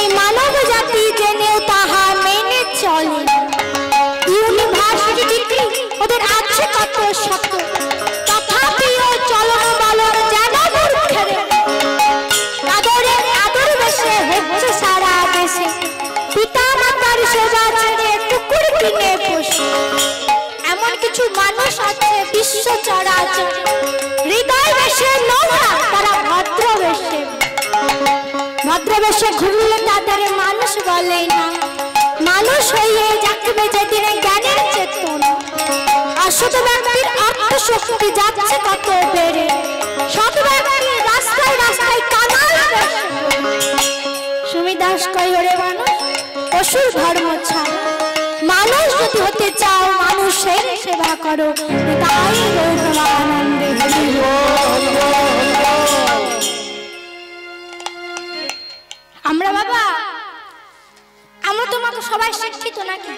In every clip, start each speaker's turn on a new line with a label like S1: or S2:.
S1: এই মানব জাতি জেনেও তাহা মেনে চলে। ইউনিভার্সিটি ডিগ্রি ওদের আছে কত শত, তথাপিও চলন বলন যেন মূর্খের। আদর বেশে হচ্ছে সারা দেশে, পিতা মাতার সেবা ছেড়ে কুকুর কিনে পোষে। এমন কিছু মানুষ আছে বিশ্ব চরাচর, হৃদয় বেশে নোংরা তারা ভদ্রবেশে ঘুরলে তাদের মানুষ বলে না। মানুষ হয়ে যাকবে যেদিনে জ্ঞানের চেতনা। অসৎ ব্যক্তির অর্থ শক্তি যাচ্ছে কত বেড়ে, সৎ ব্যক্তি রাস্তায় রাস্তায় কানাল বেশে। সুমিদাস কয় ওরে মানুষ পশুর ধর্ম ছাড়, মানুষ যদি হতে চাও মানুষের সেবা করো। তাই আনন্দে আমরা বাবা, আমরা তোমাকে সবাই শিক্ষিত নাকি?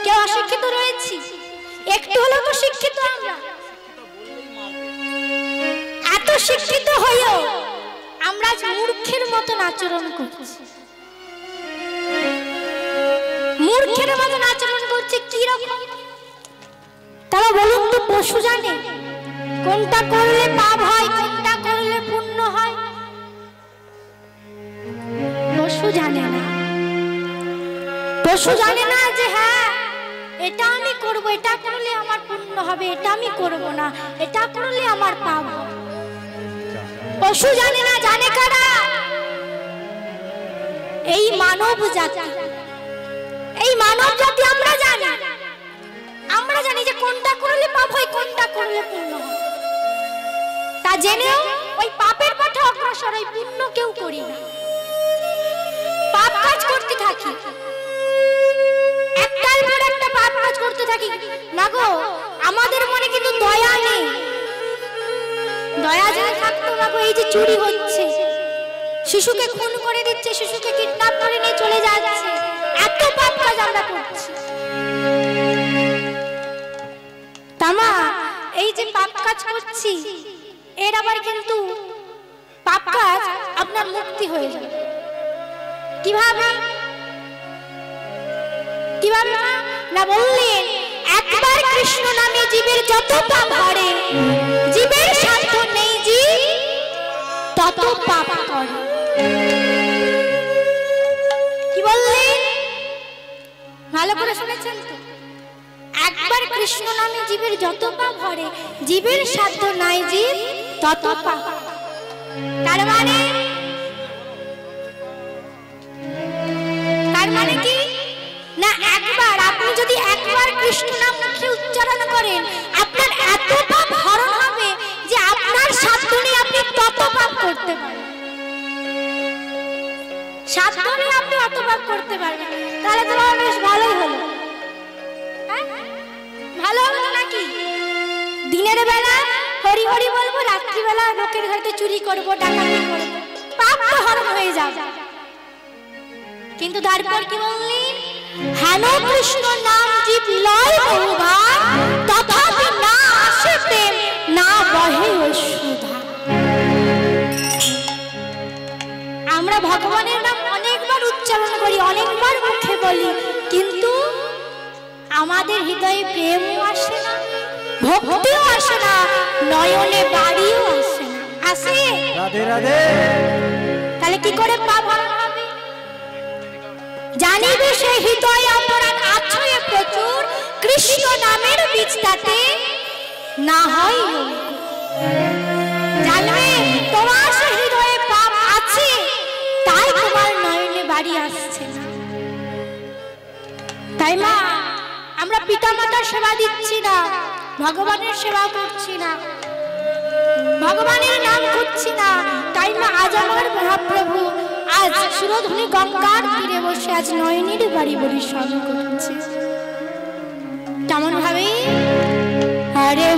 S1: কেউ অশিক্ষিত রয়েছি? একটু হলেও তো শিক্ষিত আমরা। এত শিক্ষিত হয়েও আমরা মূর্খের মতন আচরণ করছি। মূর্খের মতন আচরণ করছে কি রকম? তারা বলুন তো, পশু জানে কোনটা করলে পাপ হয়, কোনটা করলে পুণ্য হয়? পশু জানে না। পশু জানে না যে হ্যাঁ এটা আমি করব, এটা করলে আমার পুণ্য হবে, এটা আমি করব না, এটা করলে আমার পাপ হবে। পশু জানে না, জানে কারা? এই মানব জাতি। এই মানব জাতি আমরা জানি। আমরা জানি যে কোনটা করলে পাপ হয়, কোনটা করলে পুণ্য হয়। তা জেনেও ওই পাপের পথে অগ্রসর, ওই পুণ্য কেউ করি না, পাপ কাজ করতে থাকি, একটার পর একটা পাপ কাজ করতে থাকি। না গো, আমাদের মনে কিন্তু দয়া নেই। দয়া যদি থাকতো না গো, এই যে চুরি হচ্ছে, শিশুকে খুন করে দিচ্ছে, শিশুকে কিডন্যাপ করে নিয়ে চলে যাচ্ছে, এত পাপ কাজ আমরা করছি। তামা এই যে পাপ কাজ করছি, এর আবার কিন্তু পাপ কাজ আপনার মুক্তি হয়ে যাবে। কিভাবে? কিভাবে না বললেন, একবার কৃষ্ণ নামে জীবের যত পাপ হরে, জীবের সাধ্য নেই জীব তত পাপ করে। কি বললেন? ভালো করে শুনেছেন তো? একবার কৃষ্ণ নামে জীবের যত পাপ হরে, জীবের সাধ্য নাই জীব তত পাপ। তার মানে কি না, একবার আপনি যদি একবার কৃষ্ণ নাম মুখে উচ্চারণ করেন, আপনার এত পাপ হরণ হবে যে আপনার সাধ্য নেই আপনি তত পাপ করতে পারবেন। সাধ্য নেই আপনি অত পাপ করতে পারবেন। তাহলে তো বেশ ভালোই হলো। ভালো হলো নাকি? দিনের বেলা হরি হরি বলবো, রাত্রিবেলা লোকের ঘরে চুরি করবো, ডাকাতি করবো, পাপ তো হরণ হয়ে যাবে। কিন্তু তারপর কি বললেন? হেন কৃষ্ণ নাম জীব লয় বহুবার, তথাপি না আসে প্রেম, না বহে অসুধা। আমরা ভগবানের নাম অনেকবার উচ্চারণ করি, অনেকবার মুখে বলি, কিন্তু আমাদের হৃদয়ে প্রেমও আসে না, ভক্তিও আসে না, নয়নে বাড়িও আসে না। আসে? রাধে রাধে। তাহলে কি করে পাপ হরণ হবে? জানিবে সে হৃদয় অপরাধ আছয়ে প্রচুর, কৃষ্ণ নামের বীজ তাতে না হয়। জানবে তোমার সে হৃদয়ে পাপ আছে, তাই তোমার নয়নে বাড়ি আসছে না। তাই মা, আমরা পিতা মাতার সেবা দিচ্ছি না, ভগবানের সেবা করছি না, ভগবানের নাম করছি না। তাই মা, আজ আমার মহাপ্রভু আজ সুরধুনি গঙ্গার তীরে বসে আজ নয়নের বাড়ি বলি স্মরণ করছে। কেমন ভাবে? আরে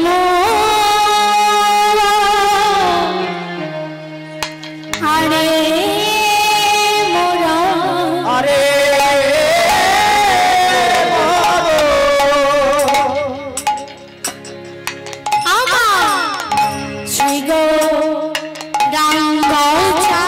S1: আরে মোরা, আরে আমার শ্রী গো রাম গৌচা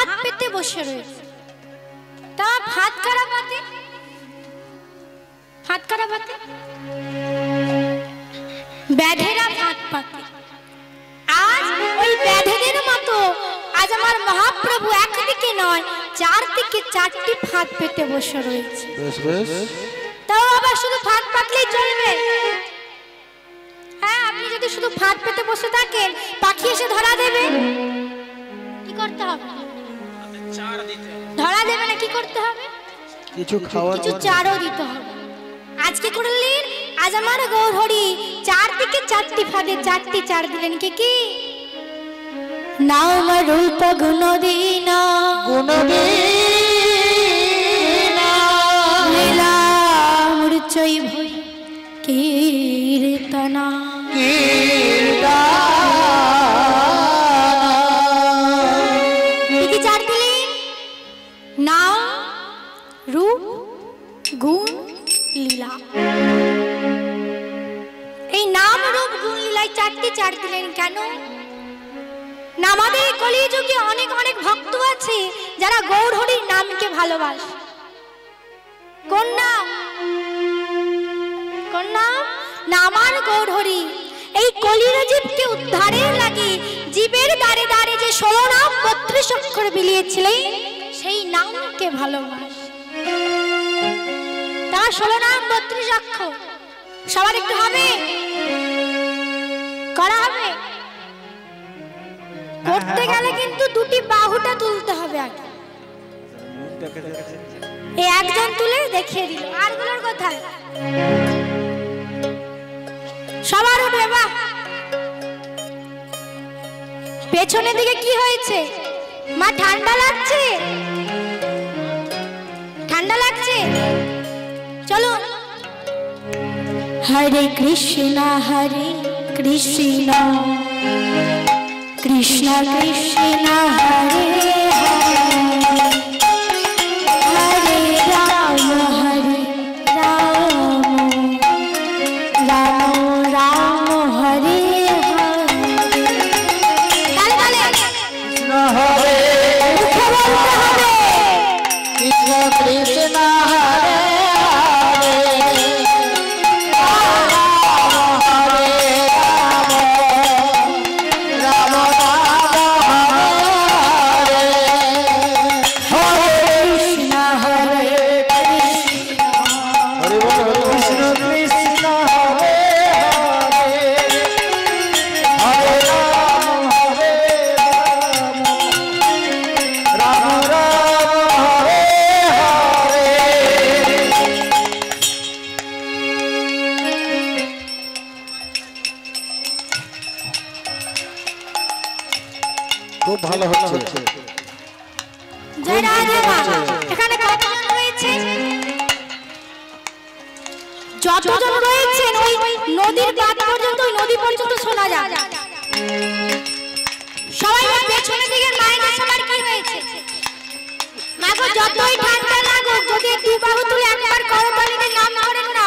S1: ভাত পেতে বসে রয়েছে। তা ভাত কারা পাতে? ভাত কারা পাতে? ব্যাধেরা ভাত পাতে। আজ ওই ব্যাধেদের মতো আজ আমার মহাপ্রভু একদিকে নয় চারদিকে চারটি ভাত পেতে বসে রয়েছে। তাও আবার শুধু ভাত পাতলেই চলবে? হ্যাঁ, আপনি যদি শুধু ভাত পেতে বসে থাকেন পাখি এসে ধরা দেবে, কি করতে হবে? ধরা দেবে না, কি করতে হবে? কিছু চারও দিতে হবে। আজকে করলেন, আজ আমার গৌরহরি চারদিকে চারটি ভাতে চারটি চার দিলেন। কি কি? নাম রূপ গুণদীনা লীলা মূর্ছই ভয় কীর্তনা কি চার দিলেন? নাম রূপ গুণ লীলা। এই নাম রূপ গুণ লীলায় চারটি চার দিলেন কেন? না আমাদের কলিযুগে অনেক অনেক ভক্ত আছে যারা গৌরহরির নামকে ভালোবাসে। কোন নাম? কোন নাম? না আমার গৌরহরি। এই কলির জীবকে উদ্ধারের লাগে জীবের দ্বারে দ্বারে যে 16 নাম 32 অক্ষর বিলিয়েছিলেন সেই নামকে ভালোবাসে। তার 16 নাম 32 অক্ষর সবার একটু হবে? করা হবে? করতে গেলে কিন্তু দুটি বাহুটা তুলতে হবে আগে। এই একজন তুলে দেখিয়ে দিল, আরগুলোর কোথায়? সবার উঠবে? বাহ! পেছনের দিকে কি হয়েছে? মা ঠান্ডা লাগছে? ঠান্ডা লাগছে? চলো। হরে কৃষ্ণ হরে কৃষ্ণ কৃষ্ণ কৃষ্ণ হরে হরে রাম হরে রাম রাম রাম হরে হরে। কৃষ্ণ হরে কৃষ্ণ কৃষ্ণ হরে
S2: খুব ভালো হচ্ছে।
S1: জয় রাধে মা। এখানে কতজন রয়েছে? যতজন রয়েছেন ওই নদীর বাঁধ পর্যন্ত, ওই নদী পর্যন্ত শোনা যায়। সবাই পেছনের দিকে মায়ের সবার কি হয়েছে? মাগো যতই ঠান্ডা লাগুক যদি দু বাহু তুলে একবার করতালিতে নাম করেন না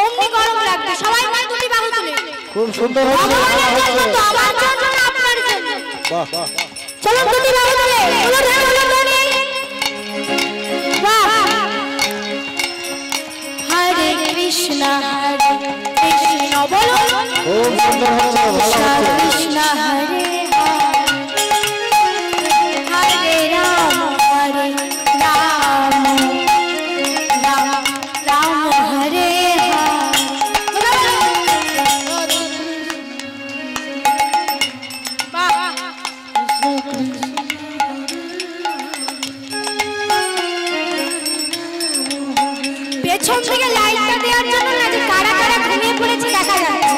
S1: অমনি গরম লাগবে। সবাই মা দুটি বাহু তুলে।
S2: খুব সুন্দর হচ্ছে।
S1: ভগবানের জন্য তো, আমার জন্য না আপনার জন্য।
S2: বাহ বাহ।
S1: চলো দুটি বাহু তুলে। বাহ! হরে কৃষ্ণ হরে কৃষ্ণ বলো।
S2: খুব সুন্দর হচ্ছে।
S1: কৃষ্ণ হরে হরে রাম হরে রাম রাম রাম হরে পেছন থেকে লাইটটা দেওয়ার জন্য না যে কারা কারা ঘুমিয়ে পড়েছে দেখা যাচ্ছে।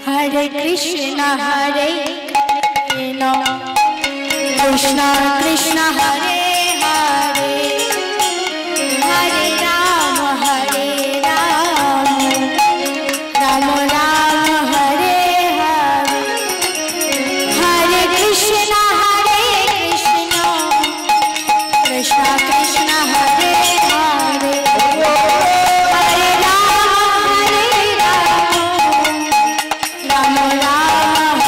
S1: হরে কৃষ্ণ হরে কৃষ্ণ কৃষ্ণ কৃষ্ণ হরে হরে হরে রাম রাম রাম হরে হরে হরে কৃষ্ণ কৃষ্ণ কৃষ্ণ হরে হরে হরে রাম রাম রাম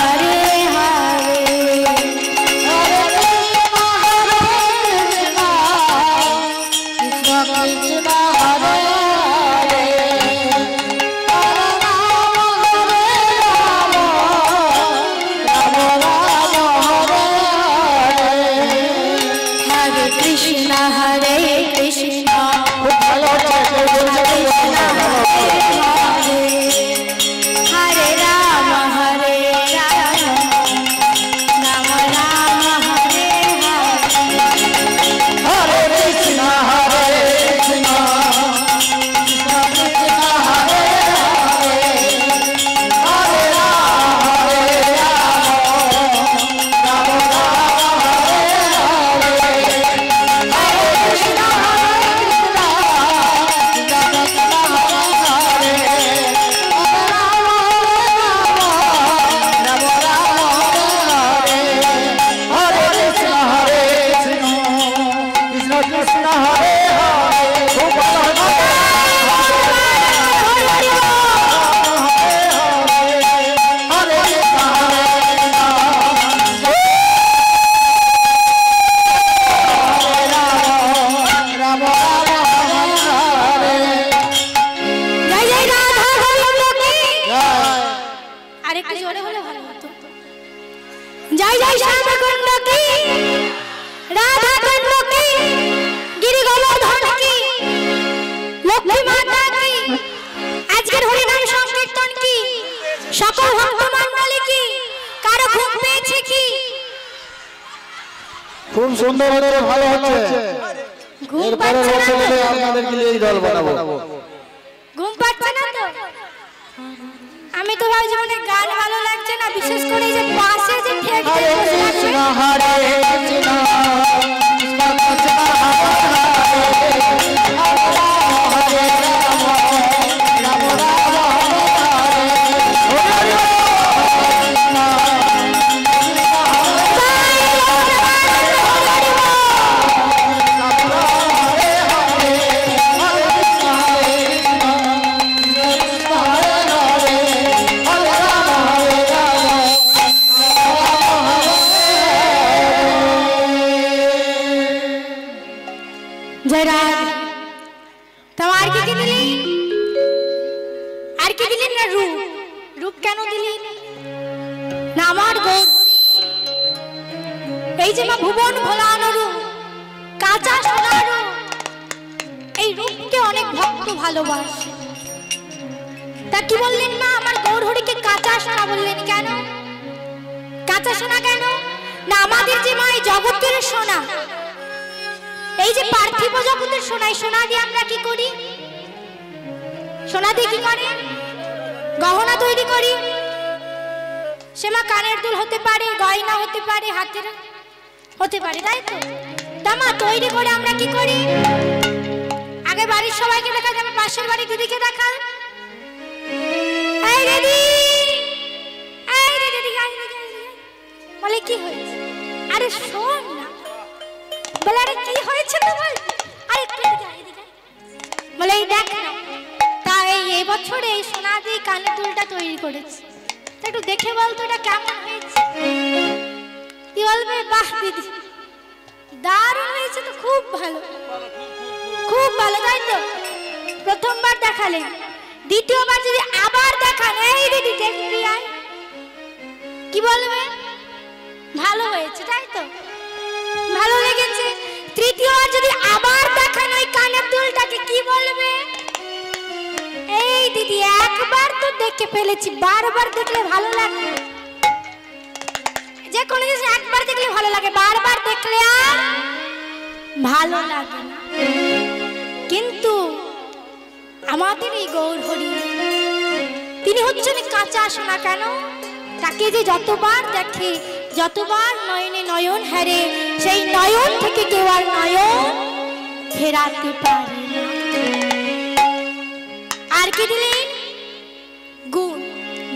S1: যাই শ্যামকুণ্ড কি রাধা কুণ্ড কি গিরি গোবর্ধন কি লক্ষ্মী মাতা কি আজকের হরিনাম সংকীর্তন কি সকল ভক্ত মণ্ডলী কি কারো ঘুম পেয়েছে কি?
S2: খুব সুন্দর হচ্ছে, ভালো হচ্ছে।
S1: ঘুম
S2: এরপরে
S1: পাচ্ছে না তো?
S2: আপনাদেরকে নিয়ে এই দল বানাবো।
S1: ঘুম পাচ্ছে না তো? আমি তো ভাবছি অনেক গান ভালো লাগছে না, বিশেষ করে এই যে পাশে যে ঠেক দিয়ে বসে আছে।
S2: হরে কৃষ্ণ
S1: ভুবন ভোলানো রূপ, কাঁচা সোনার রূপ, এই রূপকে অনেক ভক্ত ভালোবাসে। তা কি বললেন মা, আমার গৌরহরিকে কাঁচা সোনা বললেন কেন? কাঁচা সোনা কেন? না আমাদের যে মা এই জগতের সোনা, এই যে পার্থিব জগতের সোনা, এই সোনা দিয়ে আমরা কি করি? সোনা দিয়ে কি করে? গহনা তৈরি করি। সে মা কানের দুল হতে পারে, গয়না হতে পারে, হাতের হতে পারে, তাই তো? দামা তৈরি করে আমরা কি করি? আগে বাড়ির সবাইকে দেখা যাবে, পাশের বাড়ির দিদিকে দেখা, এই দিদি, এই দিদি, বলে কি হয়েছে? আরে শোন না, বলে আরে কি হয়েছে তোমার? আরে বলে এই দেখ না, তাই এই বছরে এই সোনা দিয়ে কানের দুলটা তৈরি করেছি, একটু দেখে বলতো এটা কেমন হয়েছে। কি বলবে? বাহ দিদি দারুণ হয়েছে তো, খুব ভালো, খুব ভালো, তাই তো? প্রথমবার দেখালেন, দ্বিতীয়বার যদি আবার দেখান, এই দিদি দেখবি, আয়, কি বলবে? ভালো হয়েছে, তাই তো? ভালো লেগেছে। তৃতীয়বার যদি আবার দেখান ওই কানের দুলটাকে, কি বলবে? এই দিদি একবার তো দেখে ফেলেছি, বারবার দেখলে ভালো লাগে। যে কোনো জিনিস একবার দেখলে ভালো লাগে, বারবার দেখলে আর ভালো লাগে না। কিন্তু আমাদের এই গৌরহরি, তিনি হচ্ছেন কাঁচা সোনা। কেন? তাকে যে যতবার দেখে, যতবার নয়নে নয়ন হারে, সেই নয়ন থেকে কেউ আর নয়ন ফেরাতে পারে না। আর কি দিলেন? গুণ।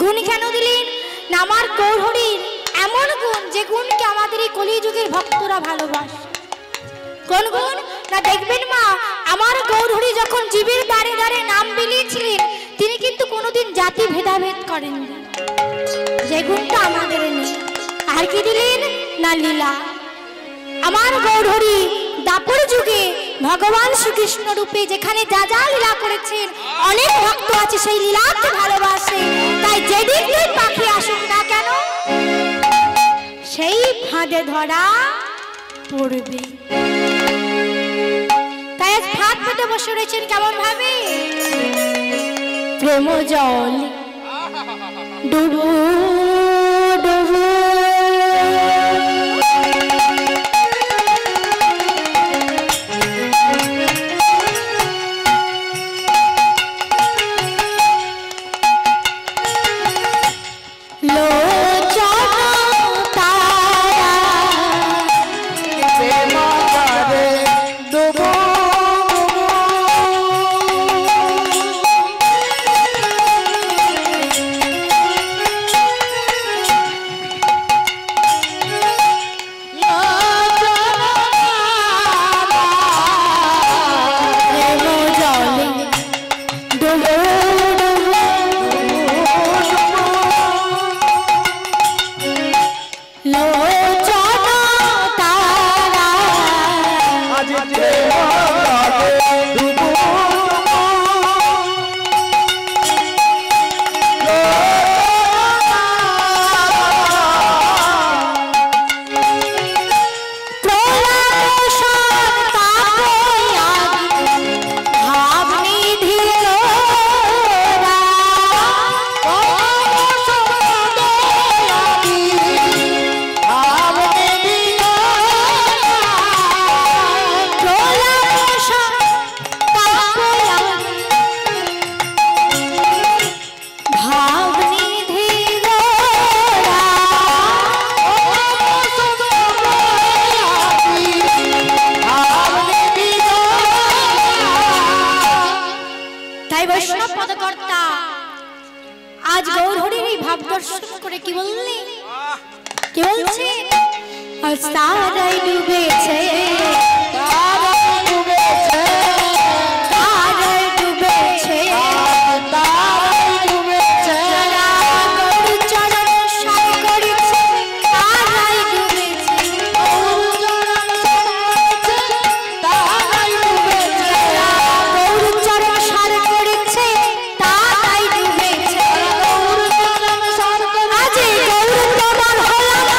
S1: গুণ কেন দিলেন? না আমার গৌরহরির এমন গুণ, যে গুণকে আমাদের এই কলিযুগের ভক্তরা ভালোবাসে। কোন গুণ? না দেখবেন মা, আমার গৌরহরি যখন জীবের দ্বারে দ্বারে নাম বিলিয়েছিলেন, তিনি কিন্তু কোনোদিন জাতি ভেদাভেদ করেননি, যে গুণটা আমাদের নেই। আর কি দিলেন? না লীলা। আমার গৌরহরি দাপর যুগে ভগবান শ্রীকৃষ্ণ রূপে যেখানে যা যা লীলা করেছেন, অনেক ভক্ত আছে সেই লীলাকে ভালোবাসে। তাই যেদিন তুই পাখি আসুক না কেন, সেই ফাঁদে ধরা পড়বে। তাই আজ ফাঁদ পেতে বসে রয়েছেন কেমন ভাবে? প্রেম জল ডুবু ডুবু, আজ গৌরহরির এই ভাব দর্শন করে কি বললি, কি বলছে? আজ তারাই ডুবেছে, তারাই ডুবেছে, তারাই ডুবেছে, তারাই ডুবেছে, গৌর চরণ সাই করেছে, তারাই ডুবেছে, গৌর চরণ তারাই ডুবেছে, গৌর চরণ সার করেছে, তারাই ডুবেছে, গৌর চরণ সার করেছে, আজ গৌর তোমার হলাম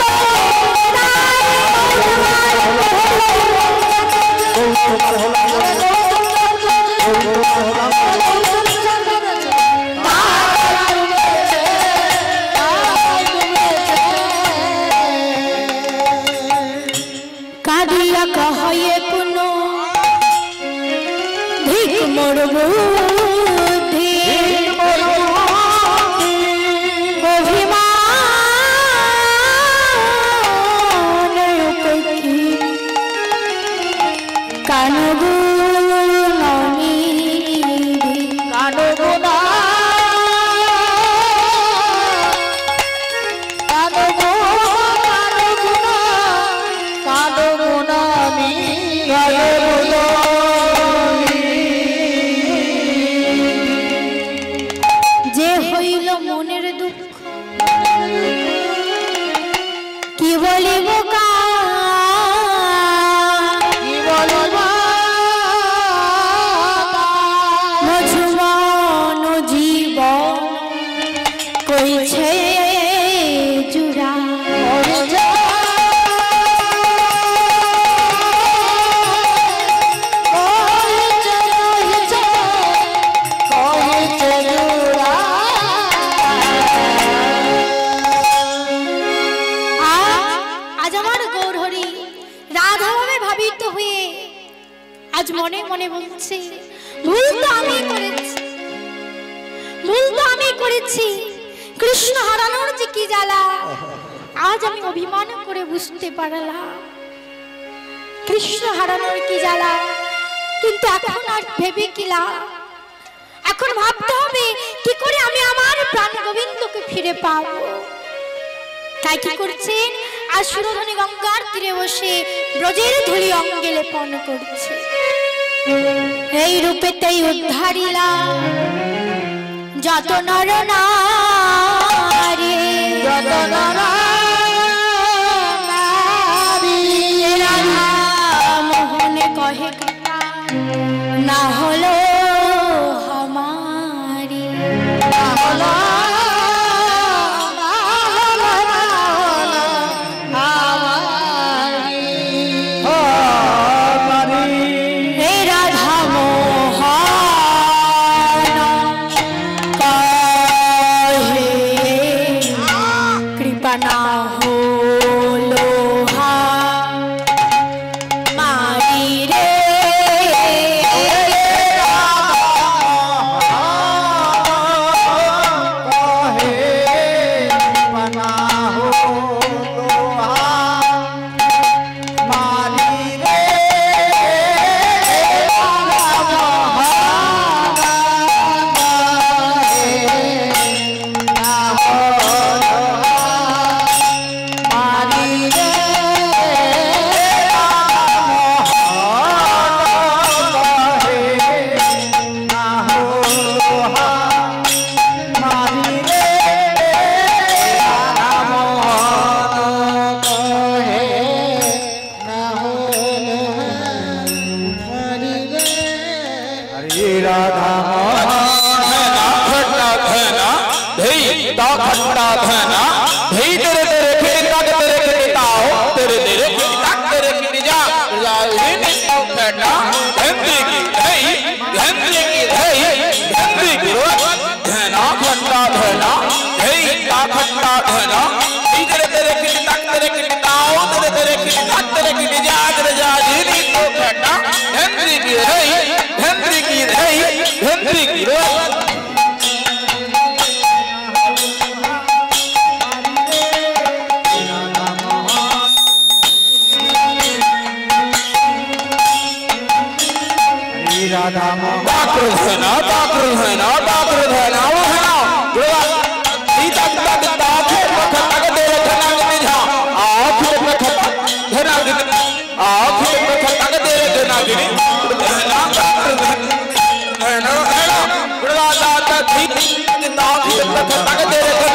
S1: কাঁদিয়া কহয়ে পুন ধিক মোর বুদ্ধি অভিমান উপেক্ষি কানগুণী কানগুণা যে হইল মনের দুঃখ কি বলিব মধুবন জীবন কইছে জুড়া আজ মনে মনে বলছি ভুল তো আমি করেছি, ভুল তো আমি করেছি। কৃষ্ণ হারানোর যে কি জ্বালা আজ আমি অভিমান করে বুঝতে পারলাম, কৃষ্ণ হারানোর কি জ্বালা। কিন্তু এখন আর ভেবে কি লাভ, এখন ভাবতে হবে কি করে আমি আমার প্রাণ গোবিন্দকে ফিরে পাবো। তাই কি করছেন, আজ সুরধনী গঙ্গার তীরে বসে ব্রজের ধুলি অঙ্গে লেপন করছে। এই রূপেতেই উদ্ধারিলা যত নর নারী, যত নর নারী, রাধা মোহনে কহে না হলো हमारी, না হলো
S3: राधा তাকে রেখে